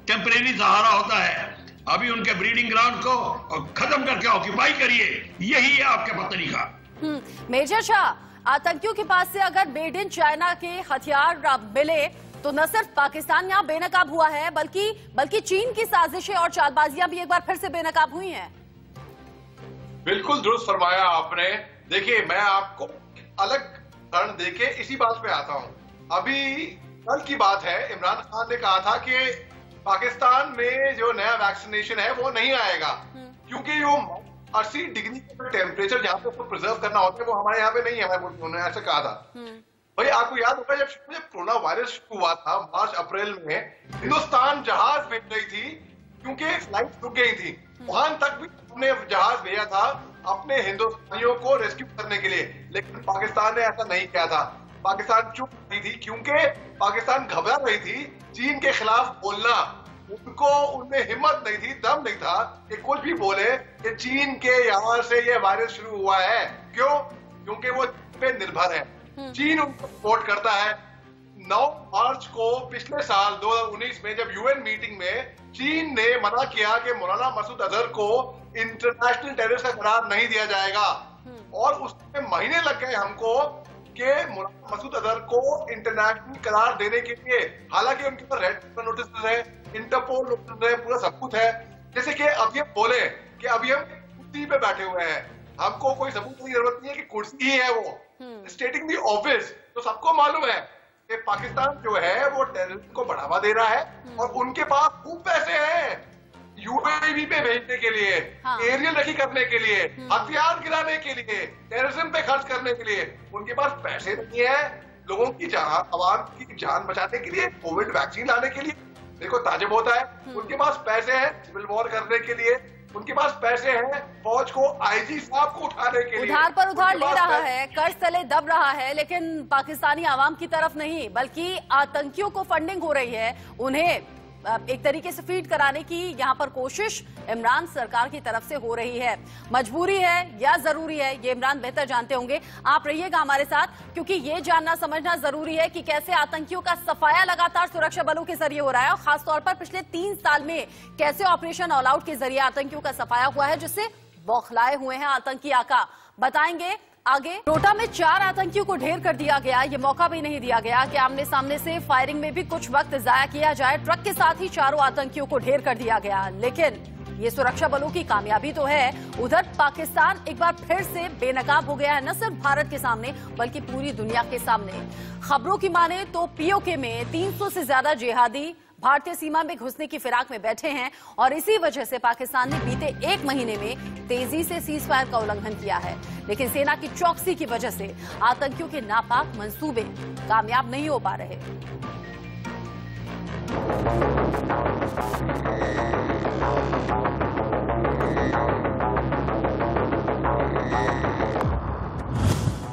टेम्परेरी सहारा होता है। अभी उनके ब्रीडिंग ग्राउंड को खत्म करके ऑक्यूपाई करिए, यही है आपके तरीका। मेजर शाह, आतंकियों के पास से अगर मेड इन चाइना के हथियार मिले तो न सिर्फ पाकिस्तान यहां बेनकाब हुआ है, बल्कि चीन की साजिशें और चालबाजियां भी एक बार फिर से बेनकाब हुई हैं। बिल्कुल दुरुस्त फरमाया आपने। देखिए, मैं आपको अलग उदाहरण देके इसी बात पे आता हूं। अभी कल की बात है, इमरान खान ने कहा था कि पाकिस्तान में जो नया वैक्सीनेशन है वो नहीं आएगा, क्योंकि जो 80 डिग्री का टेम्परेचर जहां पे प्रिजर्व करना होता है वो हमारे यहाँ पे नहीं है। उन्होंने ऐसा कहा था। भाई आपको याद होगा जब कोरोना वायरस शुरू हुआ था मार्च अप्रैल में, हिंदुस्तान जहाज भेज रही थी क्योंकि फ्लाइट रुक गई थी। वहां तक भी हमने जहाज भेजा था अपने हिंदुस्तानियों को रेस्क्यू करने के लिए, लेकिन पाकिस्तान ने ऐसा नहीं किया था। पाकिस्तान चुप रही थी क्योंकि पाकिस्तान घबरा रही थी चीन के खिलाफ बोलना। उनको उनमें हिम्मत नहीं थी, दम नहीं था कि कुछ भी बोले कि चीन के यहाँ से ये वायरस शुरू हुआ है। क्यों? क्योंकि वो पे निर्भर है, चीन उनको सपोर्ट करता है। 9 मार्च को पिछले साल 2019 में जब यूएन मीटिंग में चीन ने मना किया कि मौलाना मसूद अजहर को इंटरनेशनल टेररिस्ट का करार नहीं दिया जाएगा, और उसमें महीने लग गए हमको कि मौलाना मसूद अजहर को इंटरनेशनल करार देने के लिए। हालांकि उनके पास रेड नोटिस है, इंटरपोल नोटिस है, पूरा सब कुछ है। जैसे कि अभी हम बोले कि अभी हम कुर्सी पे बैठे हुए हैं, हमको कोई सबूत की जरूरत नहीं है कि कुर्सी ही है वो, स्टेटिंग दी ऑब्वियस। तो सबको मालूम है कि पाकिस्तान जो है वो टेररिज्म को बढ़ावा दे रहा है और उनके पास खूब पैसे हैं यूएई पे भेजने के लिए, एरियल रखी करने के लिए, हथियार गिराने के लिए, टेररिज्म पे खर्च करने के लिए। उनके पास पैसे नहीं है लोगों की जान, आवाम की जान बचाने के लिए, कोविड वैक्सीन लाने के लिए। देखो ताजुब होता है, उनके पास पैसे हैं सिविल वॉर करने के लिए, उनके पास पैसे हैं फौज को, आईजी साहब को उठाने के लिए। उधार पर उधार ले रहा है, कर्ज तले दब रहा है, लेकिन पाकिस्तानी आवाम की तरफ नहीं बल्कि आतंकियों को फंडिंग हो रही है। उन्हें एक तरीके से फीड कराने की यहाँ पर कोशिश इमरान सरकार की तरफ से हो रही है। मजबूरी है या जरूरी है, ये इमरान बेहतर जानते होंगे। आप रहिएगा हमारे साथ, क्योंकि ये जानना समझना जरूरी है कि कैसे आतंकियों का सफाया लगातार सुरक्षा बलों के जरिए हो रहा है, और खासतौर पर पिछले 3 साल में कैसे ऑपरेशन ऑल आउट के जरिए आतंकियों का सफाया हुआ है, जिससे बौखलाए हुए हैं आतंकी आका। बताएंगे आगे। कोटा में 4 आतंकियों को ढेर कर दिया गया, ये मौका भी नहीं दिया गया कि आमने सामने से फायरिंग में भी कुछ वक्त जाया किया जाए। ट्रक के साथ ही 4 आतंकियों को ढेर कर दिया गया, लेकिन ये सुरक्षा बलों की कामयाबी तो है। उधर पाकिस्तान एक बार फिर से बेनकाब हो गया है, न सिर्फ भारत के सामने बल्कि पूरी दुनिया के सामने। खबरों की माने तो पीओके में 300 से ज्यादा जिहादी भारतीय सीमा में घुसने की फिराक में बैठे हैं, और इसी वजह से पाकिस्तान ने बीते 1 महीने में तेजी से सीज फायर का उल्लंघन किया है। लेकिन सेना की चौकसी की वजह से आतंकियों के नापाक मंसूबे कामयाब नहीं हो पा रहे।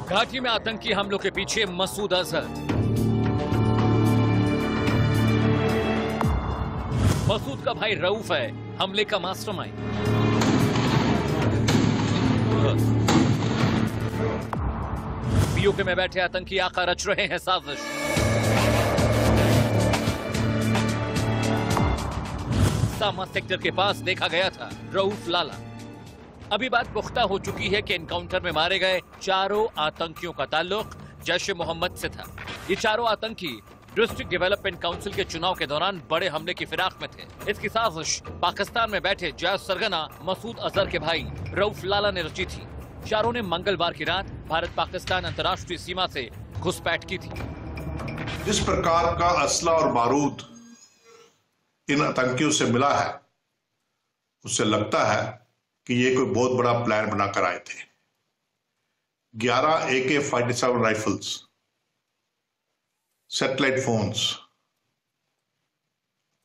घाटी में आतंकी हमलों के पीछे मसूद अजहर। मसूद का भाई रऊफ है हमले का मास्टरमाइंड। पीओके में बैठे आतंकी आका रच रहे हैं साजिश। सामा सेक्टर के पास देखा गया था रऊफ लाला। अभी बात पुख्ता हो चुकी है कि एनकाउंटर में मारे गए 4 आतंकियों का ताल्लुक जैश ए मोहम्मद से था। ये 4 आतंकी डिस्ट्रिक्ट डेवलपमेंट काउंसिल के चुनाव के दौरान बड़े हमले की फिराक में थे। इसकी साजिश पाकिस्तान में बैठे जैश सरगना मसूद अजहर के भाई रऊफ लाला ने रची थी। 4 ने मंगलवार की रात भारत पाकिस्तान अंतर्राष्ट्रीय सीमा से घुसपैठ की थी। जिस प्रकार का असला और बारूद इन आतंकियों से मिला है, उससे लगता है कि ये कोई बहुत बड़ा प्लान बनाकर आए थे। 11 AK-47 राइफल्स, सैटेलाइट फोन्स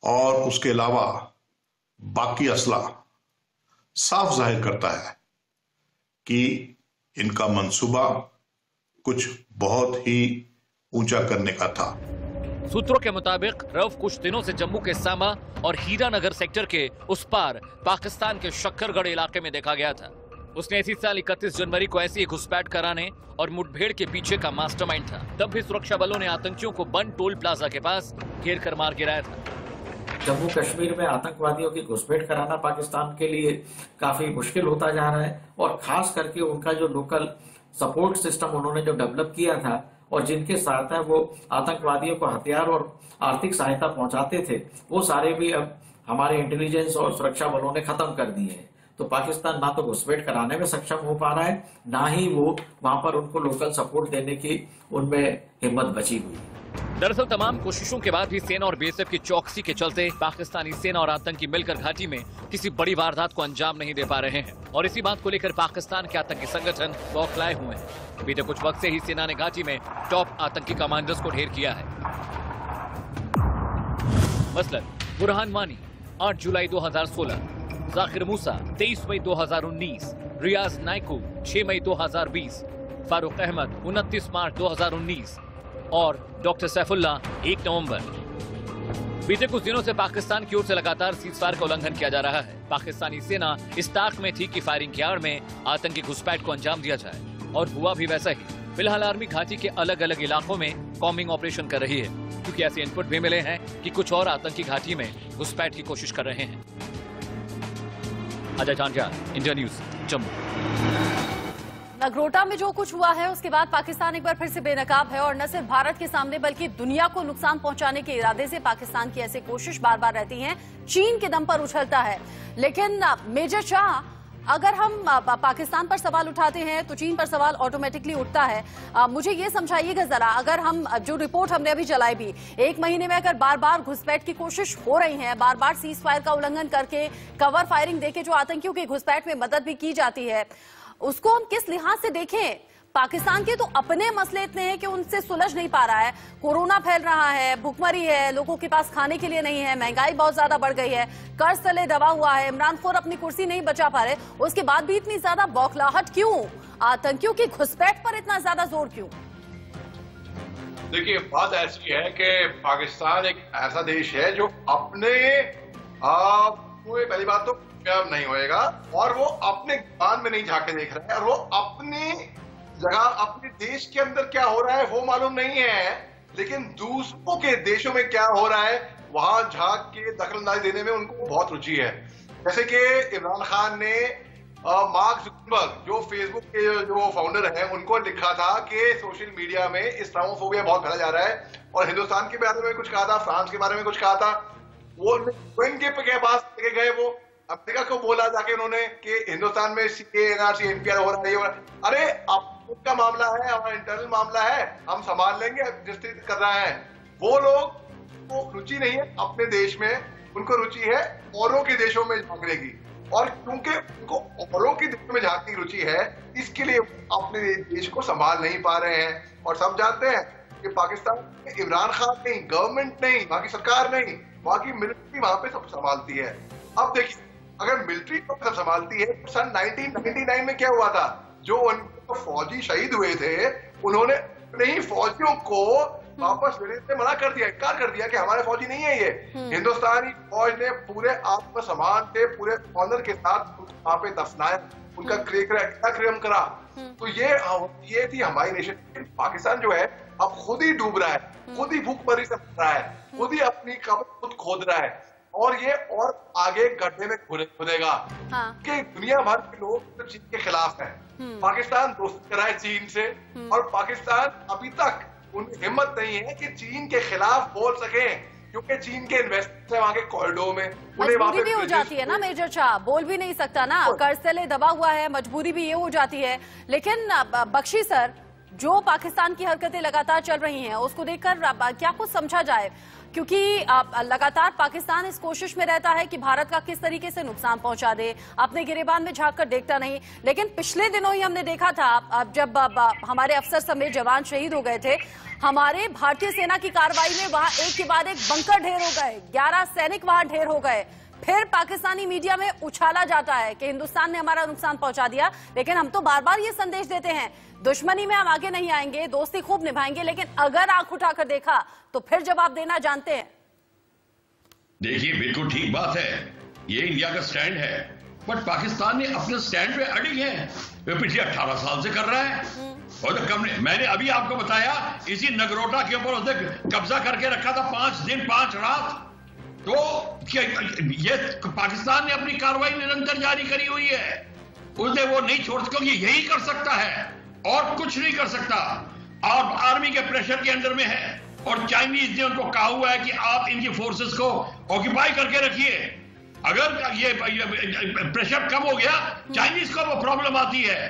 और उसके अलावा बाकी असला साफ जाहिर करता है कि इनका मंसूबा कुछ बहुत ही ऊंचा करने का था। सूत्रों के मुताबिक रऊफ कुछ दिनों से जम्मू के सामा और हीरानगर सेक्टर के उस पार पाकिस्तान के शक्करगढ़ इलाके में देखा गया था। उसने इसी साल 31 जनवरी को ऐसी घुसपैठ कराने और मुठभेड़ के पीछे का मास्टरमाइंड था। तब भी सुरक्षा बलों ने आतंकियों को बन टोल प्लाजा के पास घेर कर मार गिराया था। जम्मू कश्मीर में आतंकवादियों की घुसपैठ कराना पाकिस्तान के लिए काफी मुश्किल होता जा रहा है, और खास करके उनका जो लोकल सपोर्ट सिस्टम उन्होंने जो डेवलप किया था और जिनके साथ है वो आतंकवादियों को हथियार और आर्थिक सहायता पहुंचाते थे, वो सारे भी अब हमारे इंटेलिजेंस और सुरक्षा बलों ने खत्म कर दिए हैं। तो पाकिस्तान ना तो घुसपैठ कराने में सक्षम हो पा रहा है, ना ही वो वहां पर उनको लोकल सपोर्ट देने की उनमें हिम्मत बची हुई है। दरअसल तमाम कोशिशों के बाद भी सेना और बीएसएफ की चौकसी के चलते पाकिस्तानी सेना और आतंकी मिलकर घाटी में किसी बड़ी वारदात को अंजाम नहीं दे पा रहे हैं, और इसी बात को लेकर पाकिस्तान के आतंकी संगठन बौखलाए हुए हैं। बीते कुछ वक्त से ही सेना ने घाटी में टॉप आतंकी कमांडर्स को ढेर किया है। मसलन बुरहान वानी 8 जुलाई 2016, जाकिर मूसा 23 मई 2019, रियाज नायकू 6 मई 2020, फारूक अहमद 29 मार्च 2019 और डॉक्टर सैफुल्लाह 1 नवंबर। बीते कुछ दिनों से पाकिस्तान की ओर से लगातार सीज़फायर का उल्लंघन किया जा रहा है। पाकिस्तानी सेना इस ताक में थी कि फायरिंग की आड़ में आतंकी घुसपैठ को अंजाम दिया जाए, और हुआ भी वैसा ही। फिलहाल आर्मी घाटी के अलग अलग इलाकों में कॉम्बिंग ऑपरेशन कर रही है, क्योंकि ऐसे इनपुट भी मिले हैं कि कुछ और आतंकी घाटी में घुसपैठ की कोशिश कर रहे हैं। Ajay Tanda, India news, Jammu. नगरोटा में जो कुछ हुआ है उसके बाद पाकिस्तान एक बार फिर से बेनकाब है, और न सिर्फ भारत के सामने बल्कि दुनिया को नुकसान पहुंचाने के इरादे से पाकिस्तान की ऐसी कोशिश बार बार रहती है, चीन के दम पर उछलता है। लेकिन मेजर शाह, अगर हम पाकिस्तान पर सवाल उठाते हैं तो चीन पर सवाल ऑटोमेटिकली उठता है। मुझे ये समझाइएगा जरा, अगर हम जो रिपोर्ट हमने अभी चलाई भी, 1 महीने में अगर बार बार घुसपैठ की कोशिश हो रही है, बार बार सीज फायर का उल्लंघन करके कवर फायरिंग देके जो आतंकियों की घुसपैठ में मदद भी की जाती है, उसको हम किस लिहाज से देखें? पाकिस्तान के तो अपने मसले इतने हैं कि उनसे सुलझ नहीं पा रहा है। कोरोना फैल रहा है, भुखमरी है, लोगों के पास खाने के लिए नहीं है, महंगाई बहुत ज्यादा बढ़ गई है, कर्ज तले दबा हुआ है, इमरान खोर अपनी कुर्सी नहीं बचा पा रहे, उसके बाद भी इतनी ज्यादा बौखलाहट क्यों? आतंकियों की घुसपैठ पर इतना ज्यादा जोर क्यों? देखिए, बात ऐसी है कि पाकिस्तान एक ऐसा देश है जो अपने पहली बात तो नहीं होएगा, और वो अपने कान में नहीं झांके देख रहा है, और वो अपनी जगह अपने देश के अंदर क्या हो रहा है वो मालूम नहीं है, लेकिन दूसरों के देशों में क्या हो रहा है वहां झांक के दखलंदाजी देने में उनको बहुत रुचि है। जैसे कि इमरान खान ने मार्क जुकरबर्ग, जो फेसबुक के जो फाउंडर हैं, उनको लिखा था कि सोशल मीडिया में इस्लामोफोबिया बहुत फैला जा रहा है, और हिंदुस्तान के बारे में कुछ कहा था, फ्रांस के बारे में कुछ कहा था। वो के पास लेके गए, वो अमेरिका को बोला जाके उन्होंने कि हिंदुस्तान में सीए, एनआरसी, एनपीआर हो रहा है। अरे उनका मामला है, हमारा इंटरनल मामला है, हम संभाल लेंगे, विस्तृत कर रहा है। वो लोग को रुचि नहीं है अपने देश में, उनको रुचि है औरों के देशों में झांकने की, और क्योंकि उनको औरों के देशों में झांकने की रुचि है, इसके लिए अपने देश को संभाल नहीं पा रहे हैं। और सब जानते हैं कि पाकिस्तान में इमरान खान नहीं, गवर्नमेंट नहीं, वहां की सरकार नहीं, वहां की मिलिट्री वहां पे सब संभालती है। अब देखिए, अगर मिलिट्री को सब संभालती है तो सन 1999 में क्या हुआ था? जो उनके फौजी शहीद हुए थे, उन्होंने अपने ही फौजियों को वापस लेने से मना कर दिया, इनकार कर दिया कि हमारे फौजी नहीं है ये। हिंदुस्तानी फौज ने पूरे आत्मसम्मान से, पूरे ऑनर के साथ वहां पे दफनाया, उनका क्रियक्रम करा। तो ये थी हमारी नेशन। पाकिस्तान जो है अब खुद ही डूब रहा है, खुद ही भूखमरी से मर रहा है, खुद ही अपनी कब्र खुद खोद रहा है, और ये और आगे गड्ढे में खुदेगा। कि दुनिया भर के लोग तो चीन के खिलाफ हैं। पाकिस्तान दोस्ती कराए चीन से, और पाकिस्तान अभी तक उनकी हिम्मत नहीं है कि चीन के खिलाफ बोल सके, क्योंकि चीन के इन्वेस्टर्स है वहां के कॉरिडोर में, मजबूरी भी हो जाती है ना मेजर शाह, बोल भी नहीं सकता ना, कर्ज तले दबा हुआ है, मजबूरी भी ये हो जाती है। लेकिन बख्शी सर, जो पाकिस्तान की हरकतें लगातार चल रही हैं, उसको देखकर क्या कुछ समझा जाए? क्योंकि लगातार पाकिस्तान इस कोशिश में रहता है कि भारत का किस तरीके से नुकसान पहुंचा दे, अपने गिरेबान में झांक कर देखता नहीं। लेकिन पिछले दिनों ही हमने देखा था, जब हमारे अफसर समेत जवान शहीद हो गए थे, हमारे भारतीय सेना की कार्रवाई में वहां एक के बाद एक बंकर ढेर हो गए, 11 सैनिक वहां ढेर हो गए। फिर पाकिस्तानी मीडिया में उछाला जाता है कि हिंदुस्तान ने हमारा नुकसान पहुंचा दिया। लेकिन हम तो बार बार ये संदेश देते हैं, दुश्मनी में हम आगे नहीं आएंगे, दोस्ती खूब निभाएंगे, लेकिन अगर आंख उठाकर देखा तो फिर जवाब देना जानते हैं। देखिए, बिल्कुल ठीक बात है, ये इंडिया का स्टैंड है, बट पाकिस्तान ने अपने स्टैंड पे अड़ी है, वे पिछले 18 साल से कर रहा है। और तो कम मैंने अभी आपको बताया, इसी नगरोटा के ऊपर उसने कब्जा करके रखा था 5 दिन 5 रात। तो ये पाकिस्तान ने अपनी कार्रवाई निरंतर जारी करी हुई है, उसने वो नहीं छोड़, क्योंकि यही कर सकता है और कुछ नहीं कर सकता। आप आर्मी के प्रेशर के अंडर में है, और चाइनीज ने उनको कहा हुआ है कि आप इनकी फोर्सेस को ऑक्यूपाई करके रखिए। अगर ये प्रेशर कम हो गया, चाइनीज को वो प्रॉब्लम आती है,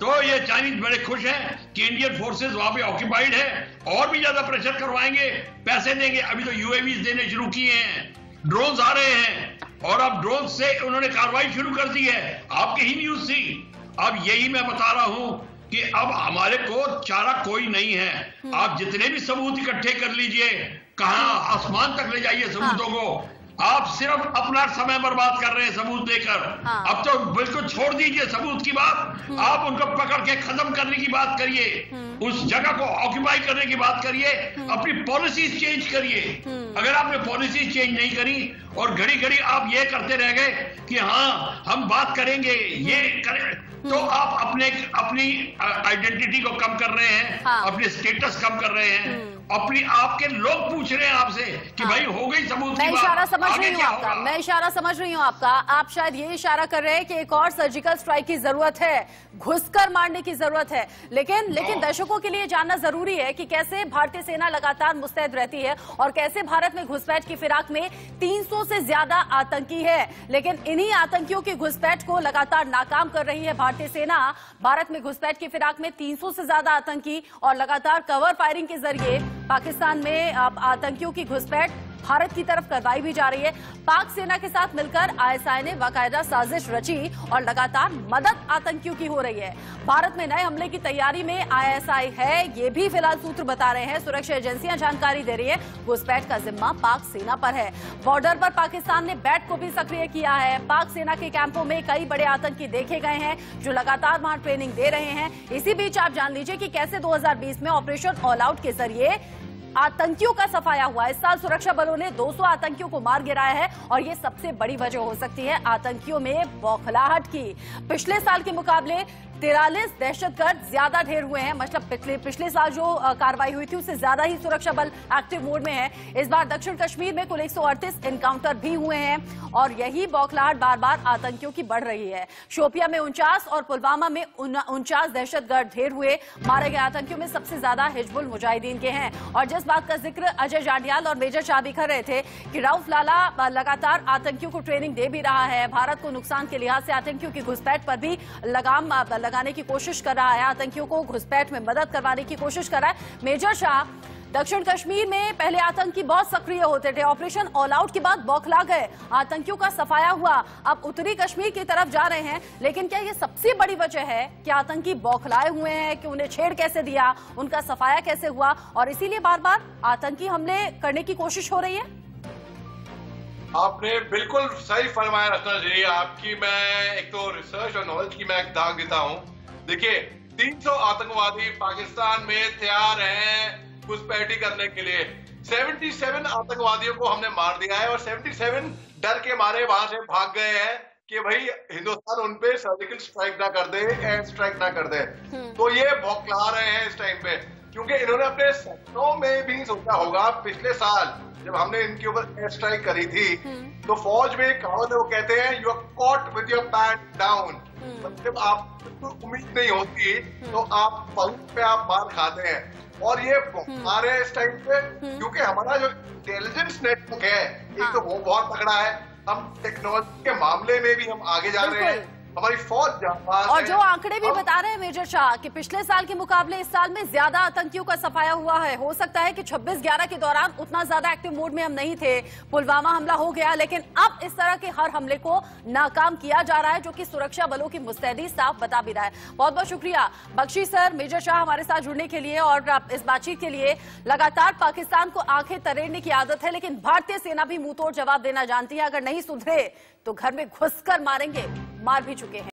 तो ये चाइनीज बड़े खुश हैं कि इंडियन फोर्सेस वहां पे ऑक्यूपाइड है, और भी ज्यादा प्रेशर करवाएंगे, पैसे देंगे। अभी तो यूएवीज देने शुरू किए हैं, ड्रोन्स आ रहे हैं, और अब ड्रोन से उन्होंने कार्रवाई शुरू कर दी है। आपकी ही न्यूज थी। अब यही मैं बता रहा हूं कि अब हमारे को चारा कोई नहीं है। आप जितने भी सबूत इकट्ठे कर लीजिए, कहां आसमान तक ले जाइए सबूतों को, आप सिर्फ अपना समय बर्बाद कर रहे हैं सबूत देकर। अब तो बिल्कुल छोड़ दीजिए सबूत की बात, आप उनको पकड़ के खत्म करने की बात करिए, उस जगह को ऑक्यूपाई करने की बात करिए, अपनी पॉलिसीज चेंज करिए। अगर आपने पॉलिसी चेंज नहीं करी और घड़ी घड़ी आप ये करते रह गए कि हाँ हम बात करेंगे, ये करें, तो आप अपनी आइडेंटिटी को कम कर रहे हैं, अपने स्टेटस कम कर रहे हैं, अपनी आपके लोग पूछ रहे हैं आपसे कि भाई हो गई सबूत की बात। मैं इशारा समझ रही हूँ आपका, आप शायद ये इशारा कर रहे हैं कि एक और सर्जिकल स्ट्राइक की जरूरत है, घुसकर मारने की जरूरत है। लेकिन दर्शकों के लिए जानना जरूरी है कि कैसे भारतीय सेना लगातार मुस्तैद रहती है और कैसे भारत में घुसपैठ की फिराक में 300 से ज्यादा आतंकी है, लेकिन इन्हीं आतंकियों की घुसपैठ को लगातार नाकाम कर रही है भारतीय सेना। भारत में घुसपैठ की फिराक में 300 से ज्यादा आतंकी और लगातार कवर फायरिंग के जरिए पाकिस्तान में आतंकियों की घुसपैठ भारत की तरफ करवाई भी जा रही है। पाक सेना के साथ मिलकर आईएसआई ने बाकायदा साजिश रची और लगातार मदद आतंकियों की हो रही है। भारत में नए हमले की तैयारी में आईएसआई है, ये भी फिलहाल सूत्र बता रहे हैं। सुरक्षा एजेंसियां जानकारी दे रही है, घुसपैठ का जिम्मा पाक सेना पर है। बॉर्डर पर पाकिस्तान ने बैट को भी सक्रिय किया है। पाक सेना के कैंपों में कई बड़े आतंकी देखे गए हैं जो लगातार वहां ट्रेनिंग दे रहे हैं। इसी बीच आप जान लीजिए कि कैसे 2020 में ऑपरेशन ऑल आउट के जरिए आतंकियों का सफाया हुआ। इस साल सुरक्षा बलों ने 200 आतंकियों को मार गिराया है और ये सबसे बड़ी वजह हो सकती है आतंकियों में बौखलाहट की। पिछले साल के मुकाबले 43 दहशतगर्द ज्यादा ढेर हुए हैं, मतलब पिछले साल जो कार्रवाई हुई थी उससे ज्यादा ही सुरक्षा बल एक्टिव मोड में है। इस बार दक्षिण कश्मीर में कुल 138 एनकाउंटर भी हुए हैं और यही बौखलाहट बार बार आतंकियों की बढ़ रही है। शोपिया में 49 और पुलवामा में 49 दहशतगर्द ढेर हुए। मारे गए आतंकियों में सबसे ज्यादा हिजबुल मुजाहिदीन के हैं। और जिस बात का जिक्र अजय जांडियाल और मेजर शाह भी कर रहे थे कि रऊफ लाला लगातार आतंकियों को ट्रेनिंग दे भी रहा है, भारत को नुकसान के लिहाज से आतंकियों की घुसपैठ पर भी लगाम लगाने की कोशिश कर रहा है, आतंकियों को घुसपैठ में मदद करवाने की कोशिश कर रहा है। मेजर शाह, दक्षिण कश्मीर में पहले आतंकी बहुत सक्रिय होते थे, ऑपरेशन ऑल आउट के बाद बौखला गए, आतंकियों का सफाया हुआ, अब उत्तरी कश्मीर की तरफ जा रहे हैं। लेकिन क्या ये सबसे बड़ी वजह है कि आतंकी बौखलाए हुए हैं, कि उन्हें छेड़ कैसे दिया, उनका सफाया कैसे हुआ और इसीलिए बार बार आतंकी हमले करने की कोशिश हो रही है? आपने बिल्कुल सही फरमाया रचना जी। आपकी मैं एक तो रिसर्च और नॉलेज की मैं दाग देता हूं। देखिए 300 आतंकवादी पाकिस्तान में तैयार हैं घुसपैठी करने के लिए। 77 आतंकवादियों को हमने मार दिया है और 77 डर के मारे वहां से भाग गए हैं कि भाई हिंदुस्तान उन पे सर्जिकल स्ट्राइक ना कर दे, एयर स्ट्राइक ना कर दे। तो ये बौखला रहे हैं इस टाइम पे, क्योंकि इन्होंने अपने सपनों में भी सोचा होगा। पिछले साल जब हमने इनके ऊपर एयर स्ट्राइक करी थी तो फौज में कहावत है, वो कहते हैं you are caught with your pant down. जब आपको उम्मीद नहीं होती तो आप पलट पे आप मार खाते हैं। और ये हमारे इस टाइम पे क्योंकि हमारा जो इंटेलिजेंस नेटवर्क है एक तो वो बहुत तगड़ा है, हम टेक्नोलॉजी के मामले में भी हम आगे जा रहे हैं, हमारी फौज और जो आंकड़े भी बता रहे हैं मेजर शाह कि पिछले साल के मुकाबले इस साल में ज्यादा आतंकियों का सफाया हुआ है। हो सकता है कि 26/11 के दौरान उतना ज्यादा एक्टिव मोड में हम नहीं थे, पुलवामा हमला हो गया, लेकिन अब इस तरह के हर हमले को नाकाम किया जा रहा है, जो कि सुरक्षा बलों की मुस्तैदी साफ बता भी रहा है। बहुत बहुत शुक्रिया बख्शी सर, मेजर शाह हमारे साथ जुड़ने के लिए और इस बातचीत के लिए। लगातार पाकिस्तान को आंखें तरेड़ने की आदत है, लेकिन भारतीय सेना भी मुंहतोड़ जवाब देना जानती है। अगर नहीं सुधरे तो घर में घुसकर मारेंगे, मार भी चुके हैं।